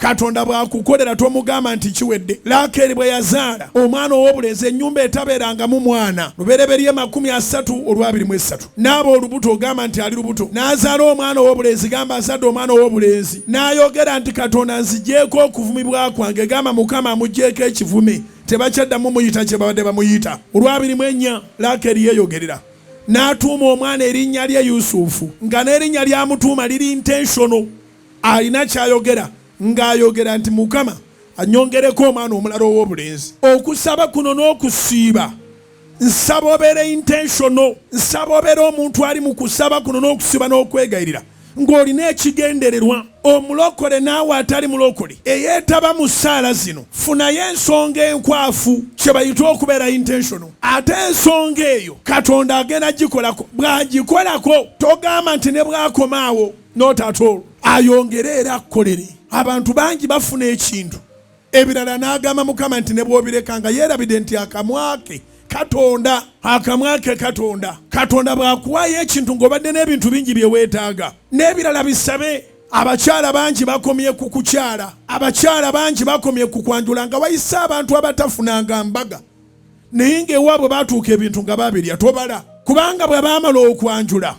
Katonda bw'akukolera tomugamba nti kiwedde. Laakeri bwe yazaala omwana ow'obulenzi ennyumba etabeerangamu mwana. Lubereberye 30:23. N'aba olubuto ogamba nti ali lubuto. N'azaala omwana ow'obulenzi gamba azadde omwana ow'obulenzi. N'ayogera nti Katonda nzigyeko okuvumibwa kwange, gamba Mukama amugyeko ekivume. Tebakyaddamu muyita kye babadde bamuyita. 24 Laakeri yeeyogerera. N'atuuma omwana erinnya lye Yusufu, nga n'erinnya lyamutuuma liri intentional. Alina kyayogera ng'ayogera nti Mukama anyongereko omwana omulala ow'obulenzi. Okusaba kuno n'okusiiba nsaba obeere intentional. Nsaba obeere omuntu ali mu kusaba kuno n'okusiba n'okwegayirira ng'olina ekigendererwa. Omulokole naawe atali mulokole eyeetaba mu ssaala zino, funayo ensonga enkwafu kye bayita okubeera intentional. Ate ensonga eyo Katonda agenda gikolako. Bw'agikolako togamba nti ne bw'akomaawo n'otatolo ayongere era akkolere. Abantu bangi bafuna ekintu ebirala n'agamba Mukama nti ne bw'obireka nga yeerabidde nti akamwa ke Katonda, akamwa ke Katonda. Katonda bw'akuwayo ekintu ng'obadde n'ebintu bingi bye weetaaga, n'ebirala bisabe. Abakyala bangi bakomye ku kukyala. Abakyala bangi bakomye ku kwanjula nga wayise abantu abatafunanga mbaga. Naye ng'ewaabwe batuuka ebintu nga babirya tobala. Kubanga bwe baamala okwanjula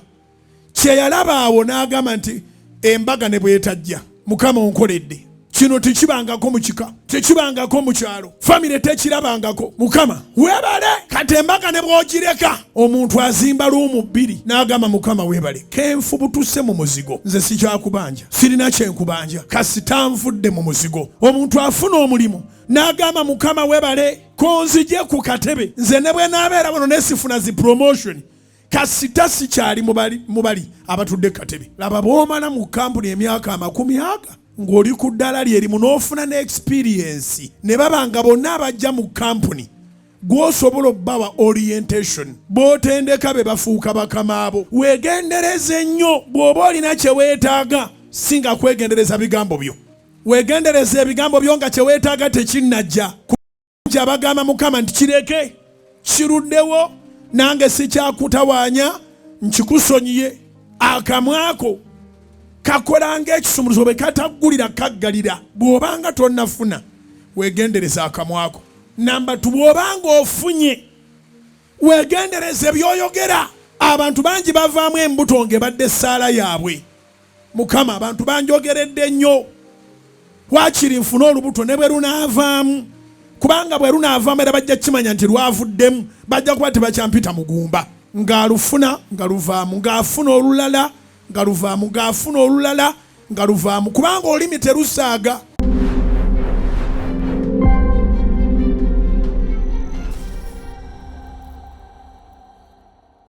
kye yalaba awo n'agamba nti embaga ne bwetajja Mukama onkoledde. Kino tekibangako mu kika, tekibangako mu kyalo, famire tekirabangako. Mukama weebale. Kati embaga ne bw'ogireka omuntu azimba luumu 2 n'agamba Mukama weebale. Kenfu butuse mu muzigo, nze sikyakubanja, sirina kyenkubanja, kasita nvudde mu muzigo. Omuntu afuna omulimu n'agamba Mukama weebale, konzije ku katebe, nze ne bwe naabeera bono nesifuna zi promotion, kasita sikyali mubali abatudde katebe. Laba bw'omala mu kampuni emyaka 40 ng'oli ku ddala lyerimu n'ofuna ne experience ne babanga bonna abajja mu kampuni gw'osobola obbawa orientation, b'otendeka be bafuuka bakamaabo. Weegendereze nnyo bw'oba olina kye weetaaga, singa kwegendereza bigambo byo. Weegendereze ebigambo byo nga kye weetaaga tekinnajja. Kungi abagamba Mukama nti kireke, kiruddewo, nange sikyakutawaanya, nkikusonyiye. Akamwako kakola ng'ekisumuluzo bwe kataggulira kaggalira. Bw'obanga tonnafuna weegendereza akamwako. Namba 2, bw'obanga ofunye weegendereze by'oyogera. Abantu bangi bavaamu embuto ng'ebadde essaala yaabwe. Mukama abantu banjogeredde nnyo. Waakiri nfuna olubuto ne bwe lunaavaamu, kubanga bwe lunaavaamu era bajja kimanya nti lwavuddemu, bajja kuba tebakyampita mugumba. Ng'alufuna nga luvaamu, ng'afuna olulala nga luvaamu, ng'afuna olulala nga luvaamu, kubanga olimi terusaaga.